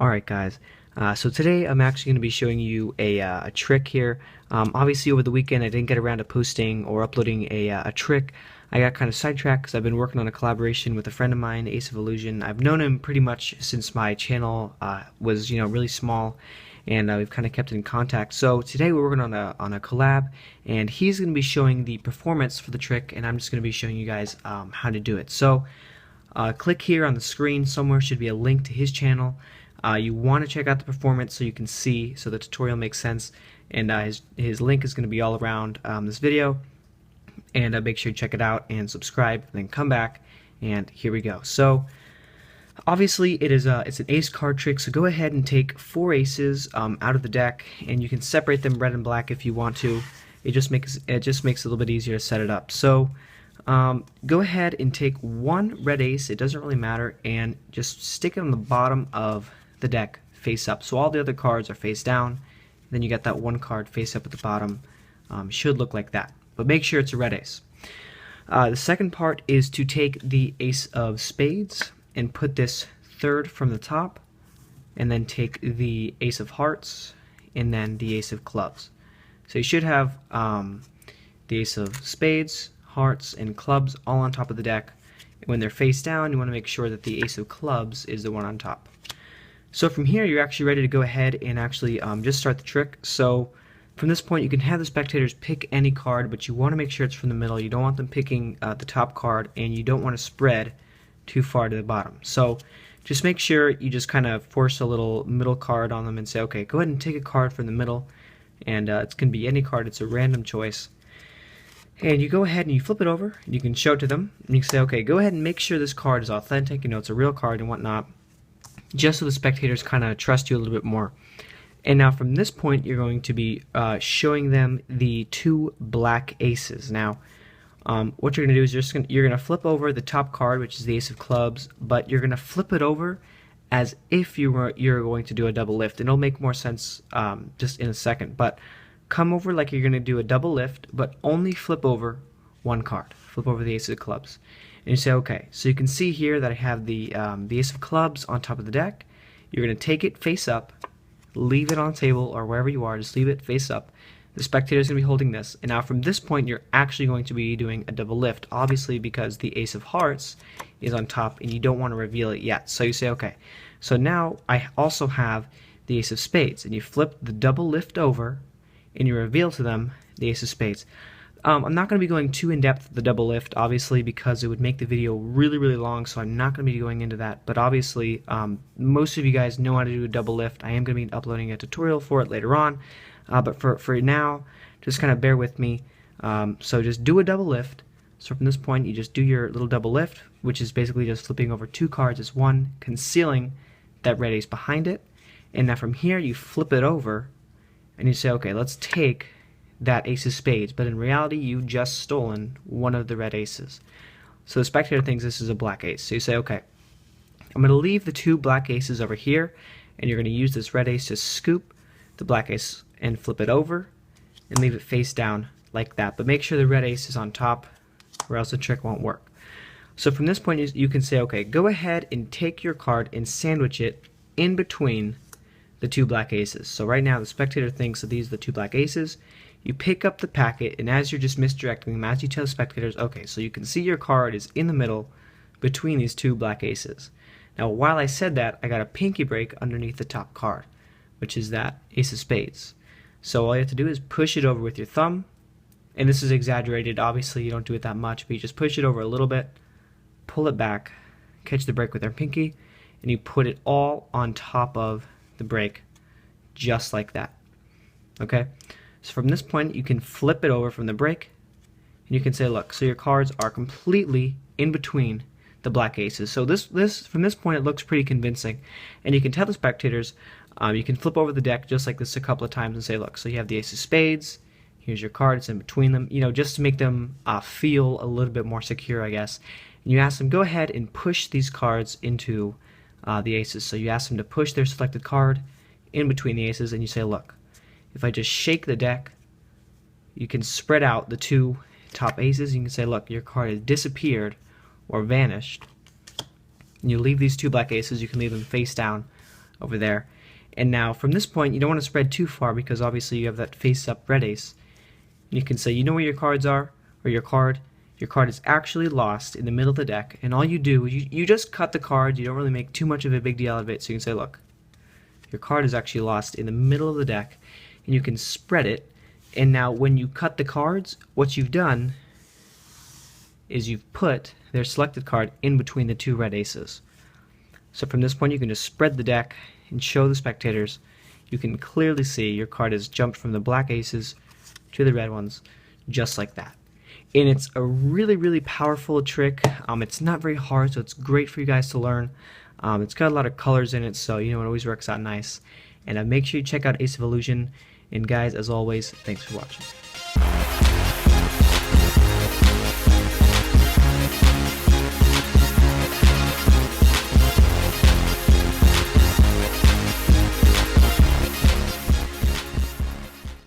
Alright guys, so today I'm actually going to be showing you a trick here. Obviously over the weekend I didn't get around to posting or uploading a trick. I got kind of sidetracked because I've been working on a collaboration with a friend of mine, Ace of Illusion. I've known him pretty much since my channel was really small, and we've kind of kept in contact. So today we're working on a collab, and he's going to be showing the performance for the trick, and I'm just going to be showing you guys how to do it. So click here on the screen. Somewhere should be a link to his channel. You want to check out the performance so you can see, so the tutorial makes sense, and his link is going to be all around this video, and make sure you check it out and subscribe, and then come back, and here we go. So obviously it's an ace card trick, so go ahead and take 4 aces out of the deck, and you can separate them red and black if you want to. It just makes it a little bit easier to set it up. So go ahead and take 1 red ace, it doesn't really matter, and just stick it on the bottom of the deck face up. So all the other cards are face down, then you got that 1 card face up at the bottom. Should look like that, but make sure it's a red ace. The second part is to take the ace of spades and put this third from the top, and then take the ace of hearts and then the ace of clubs. So you should have the ace of spades, hearts, and clubs all on top of the deck. When they're face down, you want to make sure that the ace of clubs is the one on top. So from here, you're actually ready to go ahead and actually just start the trick. So from this point, you can have the spectators pick any card, but you want to make sure it's from the middle. You don't want them picking the top card, and you don't want to spread too far to the bottom. So just make sure you just kind of force a little middle card on them and say, okay, go ahead and take a card from the middle, and it's going to be any card. It's a random choice. And you go ahead and you flip it over, and you can show it to them, and you can say, okay, go ahead and make sure this card is authentic, it's a real card and whatnot, just so the spectators kind of trust you a little bit more. And now from this point, you're going to be showing them the 2 black aces. Now, what you're going to do is you're going to flip over the top card, which is the ace of clubs, but you're going to flip it over as if you're going to do a double lift. And it'll make more sense just in a second, but come over like you're going to do a double lift, but only flip over 1 card. Flip over the ace of clubs. And you say, okay, so you can see here that I have the ace of clubs on top of the deck. You're going to take it face up, leave it on the table or wherever you are, just leave it face up. The spectator is going to be holding this, and now from this point you're actually going to be doing a double lift, obviously because the ace of hearts is on top and you don't want to reveal it yet. So you say, okay, so now I also have the ace of spades, and you flip the double lift over and you reveal to them the ace of spades. I'm not going to be going too in-depth with the double lift, obviously, because it would make the video really, really long, so I'm not going to be going into that. But obviously, most of you guys know how to do a double lift. I am going to be uploading a tutorial for it later on, but for now, just kind of bear with me. So just do a double lift. So from this point, you just do your little double lift, which is basically just flipping over 2 cards as one, concealing that red ace behind it. And now from here, you flip it over, and you say, okay, let's take that ace of spades, but in reality you've just stolen one of the red aces. So the spectator thinks this is a black ace. So you say, okay, I'm going to leave the 2 black aces over here, and you're going to use this red ace to scoop the black ace and flip it over and leave it face down like that. But make sure the red ace is on top, or else the trick won't work. So from this point you can say, okay, go ahead and take your card and sandwich it in between the 2 black aces. So right now the spectator thinks that these are the 2 black aces. You pick up the packet, and as you're just misdirecting them, as you tell the spectators, okay, so you can see your card is in the middle between these 2 black aces. Now, while I said that, I got a pinky break underneath the top card, which is that ace of spades. So all you have to do is push it over with your thumb, and this is exaggerated, obviously you don't do it that much, but you just push it over a little bit, pull it back, catch the break with your pinky, and you put it all on top of the break, just like that. Okay? So from this point, you can flip it over from the break, and you can say, look, so your cards are completely in between the black aces. So from this point, it looks pretty convincing, and you can tell the spectators, you can flip over the deck just like this a couple of times and say, look, so you have the ace of spades, here's your card, it's in between them, just to make them feel a little bit more secure, I guess. And you ask them, go ahead and push these cards into the aces. So you ask them to push their selected card in between the aces, and you say, look, if I just shake the deck, you can spread out the 2 top aces. You can say, look, your card has disappeared or vanished. And you leave these 2 black aces, you can leave them face down over there. And now from this point, you don't want to spread too far because obviously you have that face-up red ace. You can say, you know where your cards are, or your card is actually lost in the middle of the deck, and all you do is you just cut the card. You don't really make too much of a big deal out of it, so you can say, look, your card is actually lost in the middle of the deck, and you can spread it. And now when you cut the cards, what you've done is you've put their selected card in between the two red aces. So from this point, you can just spread the deck and show the spectators. You can clearly see your card has jumped from the black aces to the red ones, just like that. And it's a really, really powerful trick. It's not very hard, so it's great for you guys to learn. It's got a lot of colors in it, so it always works out nice. And make sure you check out Ace of Illusion. And guys, as always, thanks for watching.